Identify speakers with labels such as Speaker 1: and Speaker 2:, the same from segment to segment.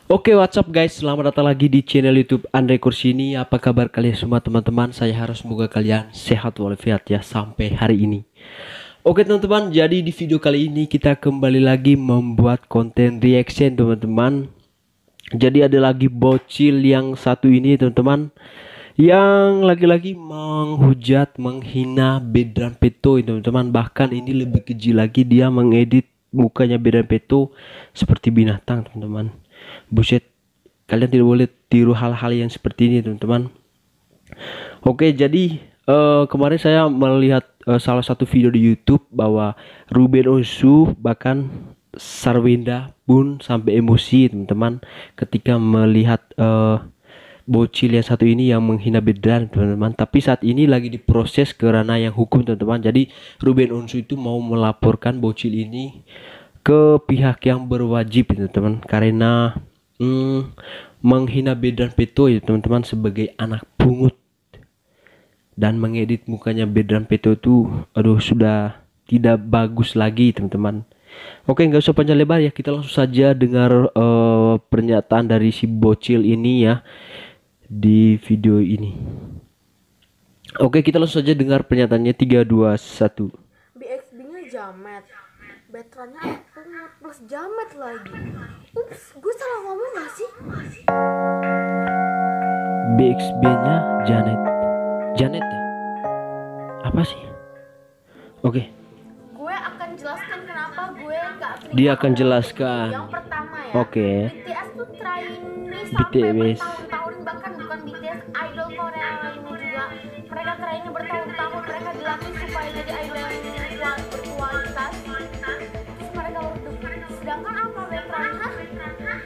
Speaker 1: Oke, what's up guys? Selamat datang lagi di channel YouTube Andre Kursini. Apa kabar kalian semua teman-teman? Saya harus semoga kalian sehat walafiat ya sampai hari ini. Oke teman-teman, jadi di video kali ini kita kembali lagi membuat konten reaction teman-teman. Jadi ada lagi bocil yang satu ini teman-teman, yang lagi-lagi menghujat, menghina Bedran Peto teman-teman. Bahkan ini lebih keji lagi, dia mengedit mukanya Bedran Peto seperti binatang teman-teman. Buset, kalian tidak boleh tiru hal-hal yang seperti ini teman-teman. Oke, jadi kemarin saya melihat salah satu video di YouTube bahwa Ruben Onsu bahkan Sarwenda pun sampai emosi teman-teman ketika melihat bocil yang satu ini yang menghina Bedran teman-teman. Tapi saat ini lagi diproses ke ranah yang hukum teman-teman. Jadi Ruben Onsu itu mau melaporkan bocil ini ke pihak yang berwajib teman-teman, karena menghina Bedran Peto ya teman-teman sebagai anak pungut dan mengedit mukanya Bedran Peto itu sudah tidak bagus lagi teman-teman. Oke, nggak usah panjang lebar ya, kita langsung saja dengar pernyataan dari si bocil ini ya di video ini. Oke, kita langsung saja dengar pernyataannya. 3, 2, 1.
Speaker 2: BXB-nya jamet, Bedrannya plus jamet lagi. Ups, gue salah ngomong gak sih?
Speaker 1: BXB-nya Janet. Janet ya? Apa sih? Oke.
Speaker 2: Gue akan jelaskan kenapa gue gak terima.
Speaker 1: Dia akan jelaskan.
Speaker 2: Yang pertama ya.
Speaker 1: Oke.
Speaker 2: BTS tuh trainee sampai
Speaker 1: BTS.
Speaker 2: bertahun-tahun, bahkan bukan BTS, idol Korea lainnya juga. Mereka trainee bertahun-tahun, mereka dilatih supaya jadi idol yang berkualitas. Terus mereka baru debut. Sedangkan apa Bedran?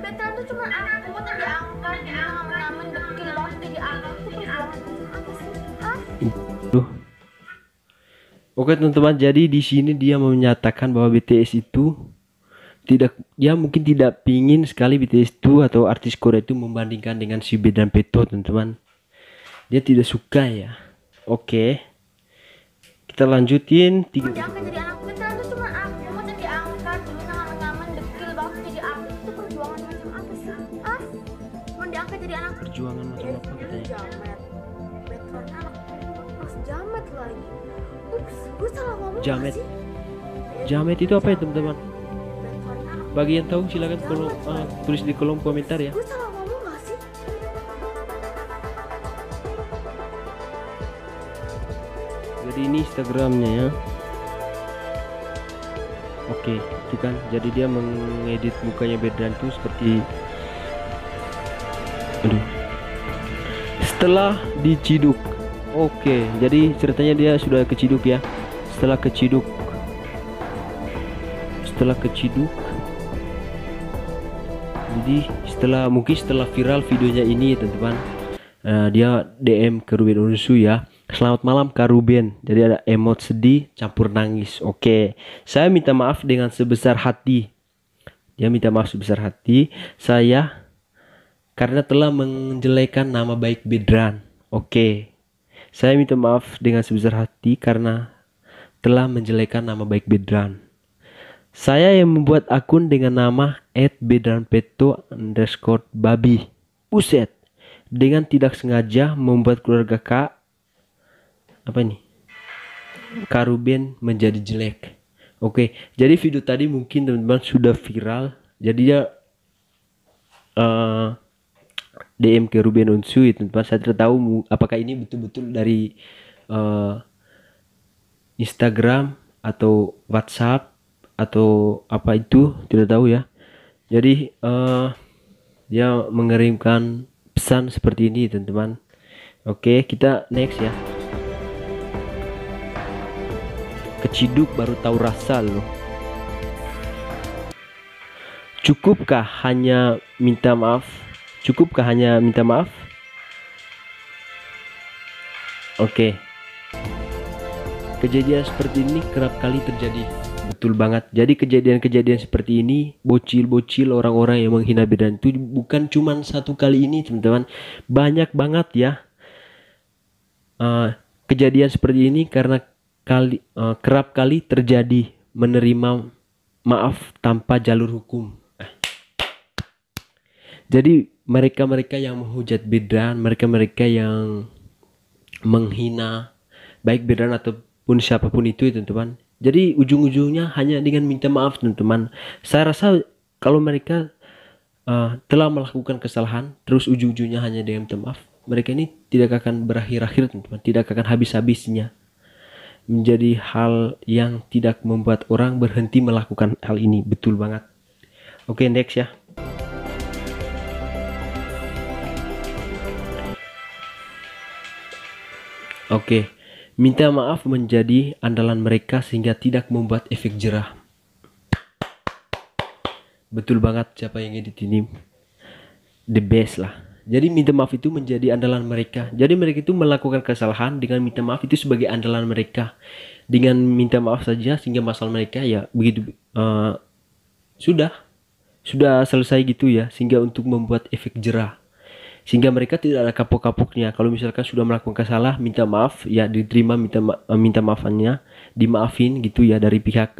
Speaker 2: Bedran tuh cuma angkut yang diangkat, dia ngamen-ngamen dekil banget jadi anak. Itu perjuangan apa sih? Hah?
Speaker 1: Duh. Oke teman-teman, jadi di sini dia menyatakan bahwa BTS itu mungkin tidak pingin sekali BTS itu atau artis Korea itu membandingkan dengan si Bedran Peto teman-teman. Dia tidak suka ya. Oke. Kita lanjutin.
Speaker 2: Diangkat jadi anak. Bedran tuh cuma angkut yang diangkat, dulu ngamen-ngamen dekil banget jadi anak. Itu perjuangan macam apa sih? Hah? Cuma diangkat jadi anak.
Speaker 1: Perjuangan macam apa katanya?
Speaker 2: Jamet. Bedran anak plus jamet lagi. Ups, gue salah ngomong
Speaker 1: Jamet.
Speaker 2: gak sih?
Speaker 1: Jamet itu apa ya teman-teman?
Speaker 2: Bedran anak
Speaker 1: Bagi yang tahu silakan tulis di kolom komentar ya.
Speaker 2: gue salah ngomong gak sih?
Speaker 1: Jadi ini Instagramnya ya. Oke, itu kan. Jadi dia mengedit mukanya Bedran tuh seperti setelah diciduk. Oke, jadi ceritanya dia sudah keciduk ya. Setelah keciduk, jadi mungkin setelah viral videonya ini teman-teman, dia DM ke Ruben Onsu ya. Selamat malam Kak Ruben. Jadi ada emot sedih campur nangis. Oke, saya minta maaf dengan sebesar hati. Dia minta maaf sebesar hati saya karena telah menjelekan nama baik Bedran. Oke, saya minta maaf dengan sebesar hati karena telah menjelekan nama baik Bedran. Saya yang membuat akun dengan nama @bedranpeto_babi. Uset, dengan tidak sengaja membuat keluarga Kak Ruben menjadi jelek. Oke, jadi video tadi mungkin teman-teman sudah viral. Jadi dia DM ke Ruben Onsu itu teman-teman. Saya tidak tahu apakah ini betul-betul dari Instagram atau WhatsApp atau apa itu, tidak tahu ya. Jadi dia mengirimkan pesan seperti ini teman-teman. Oke, kita next ya. Keciduk baru tahu rasa loh. Cukupkah hanya minta maaf? Oke. Kejadian seperti ini kerap kali terjadi. Betul banget. Jadi kejadian-kejadian seperti ini, bocil-bocil, orang-orang yang menghina Bedran itu bukan cuma satu kali ini teman-teman. Banyak banget ya. Kejadian seperti ini karena kerap kali terjadi, menerima maaf tanpa jalur hukum. Jadi mereka-mereka yang menghujat Bedran, mereka-mereka yang menghina baik Bedran ataupun siapapun itu teman-teman. Jadi ujung-ujungnya hanya dengan minta maaf teman-teman. Saya rasa kalau mereka telah melakukan kesalahan terus ujung-ujungnya hanya dengan minta maaf, mereka ini tidak akan berakhir-akhir teman-teman, tidak akan habis-habisnya menjadi hal yang tidak membuat orang berhenti melakukan hal ini. Betul banget. Oke, next ya. Oke, minta maaf menjadi andalan mereka sehingga tidak membuat efek jerah. Betul banget, siapa yang edit ini the best lah. Jadi minta maaf itu menjadi andalan mereka. Jadi mereka itu melakukan kesalahan dengan minta maaf itu sebagai andalan mereka. Dengan minta maaf saja sehingga masalah mereka ya begitu sudah selesai gitu ya, sehingga untuk membuat efek jerah. Sehingga mereka tidak ada kapok-kapoknya. Kalau misalkan sudah melakukan kesalahan, minta maaf ya diterima, minta maafannya dimaafin gitu ya dari pihak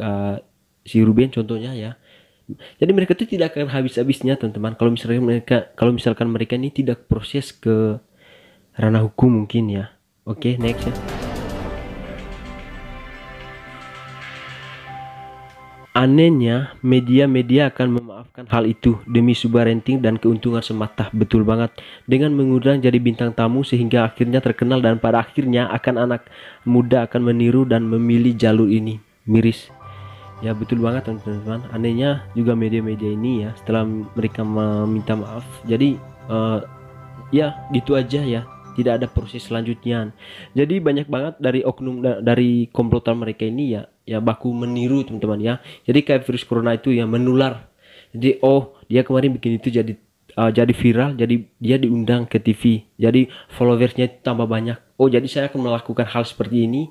Speaker 1: si Ruben contohnya ya. Jadi mereka itu tidak akan habis-habisnya teman-teman kalau misalkan mereka ini tidak proses ke ranah hukum mungkin ya. Oke, next ya. Anehnya, media-media akan memaafkan hal itu demi sebuah rating dan keuntungan semata. Betul banget. Dengan mengundang jadi bintang tamu sehingga akhirnya terkenal dan pada akhirnya anak muda akan meniru dan memilih jalur ini. Miris. Ya betul banget teman-teman. Anehnya juga media-media ini ya setelah mereka meminta maaf. Jadi ya gitu aja ya. Tidak ada proses selanjutnya. Jadi banyak banget dari oknum dari komplotan mereka ini ya baku meniru teman-teman ya. Jadi kayak virus corona itu ya menular. Jadi dia kemarin bikin itu jadi viral, jadi dia diundang ke TV. Jadi followersnya itu tambah banyak. Jadi saya akan melakukan hal seperti ini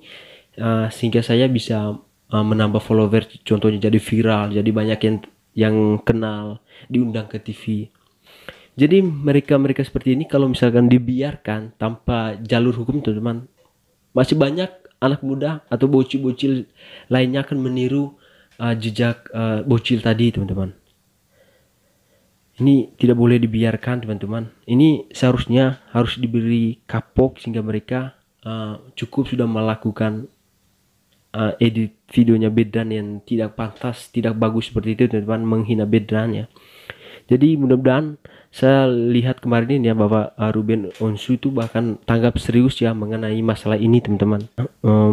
Speaker 1: sehingga saya bisa menambah followers. Contohnya jadi viral, jadi banyak yang kenal, diundang ke TV. Jadi mereka seperti ini kalau misalkan dibiarkan tanpa jalur hukum teman-teman, masih banyak anak muda atau bocil-bocil lainnya akan meniru jejak bocil tadi teman-teman. Ini tidak boleh dibiarkan teman-teman. Ini seharusnya harus diberi kapok sehingga mereka cukup sudah melakukan edit videonya Bedran yang tidak pantas, tidak bagus seperti itu teman-teman, menghina Bedran ya. Jadi mudah-mudahan saya lihat kemarin ini ya bahwa Ruben Onsu itu bahkan tanggap serius ya mengenai masalah ini teman-teman,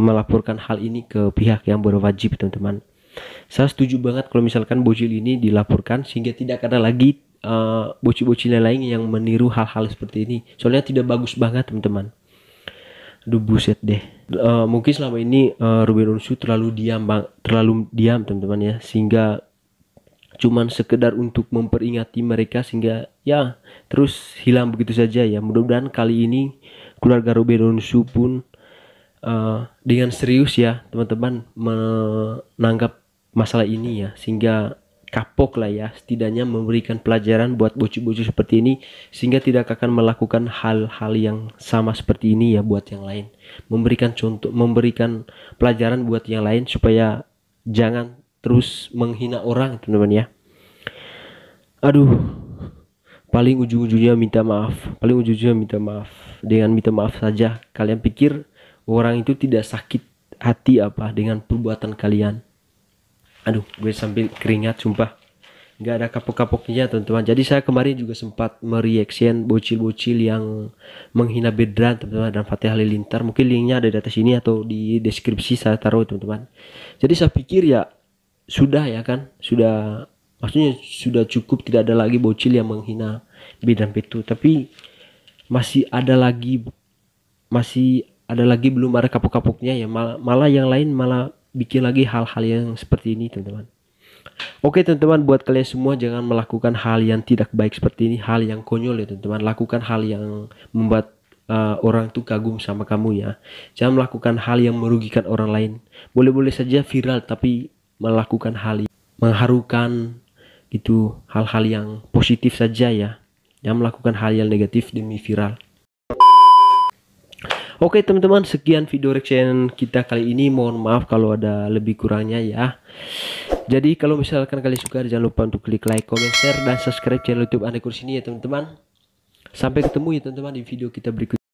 Speaker 1: melaporkan hal ini ke pihak yang berwajib teman-teman. Saya setuju banget kalau misalkan bocil ini dilaporkan sehingga tidak ada lagi bocil-bocil lain yang meniru hal-hal seperti ini. Soalnya tidak bagus banget teman-teman. Aduh buset deh. Mungkin selama ini Ruben Onsu terlalu diam teman-teman ya, sehingga cuman sekedar untuk memperingati mereka sehingga ya terus hilang begitu saja ya. Mudah-mudahan kali ini keluarga Ruben Onsu pun dengan serius ya teman-teman menanggap masalah ini ya, sehingga kapok lah ya, setidaknya memberikan pelajaran buat bocil-bocil seperti ini sehingga tidak akan melakukan hal-hal yang sama seperti ini ya buat yang lain. Memberikan contoh, memberikan pelajaran buat yang lain supaya jangan terus menghina orang teman-teman ya. Aduh, paling ujung-ujungnya minta maaf. Dengan minta maaf saja kalian pikir orang itu tidak sakit hati apa dengan perbuatan kalian? Aduh, gue sambil keringat sumpah. Nggak ada kapok-kapoknya teman-teman. Jadi saya kemarin juga sempat mereaction bocil-bocil yang menghina Bedran teman-teman dan Fatih Halilintar. Mungkin linknya ada di atas ini atau di deskripsi saya taruh teman-teman. Jadi saya pikir ya sudah ya kan, maksudnya sudah cukup, tidak ada lagi bocil yang menghina Bedran Petu. Tapi masih ada lagi belum ada kapok-kapoknya ya, malah yang lain malah bikin lagi hal-hal yang seperti ini teman-teman. Oke teman-teman, buat kalian semua jangan melakukan hal yang tidak baik seperti ini, hal yang konyol ya teman-teman. Lakukan hal yang membuat orang tuh kagum sama kamu ya. Jangan melakukan hal yang merugikan orang lain. Boleh-boleh saja viral tapi melakukan hal yang mengharukan gitu, hal-hal yang positif saja ya. Jangan melakukan hal yang negatif demi viral. Oke teman-teman, sekian video reaction kita kali ini. Mohon maaf kalau ada lebih kurangnya ya. Jadi kalau misalkan kalian suka, jangan lupa untuk klik like, comment, share, dan subscribe channel YouTube Andrei Kursini ya teman-teman. Sampai ketemu ya teman-teman di video kita berikutnya.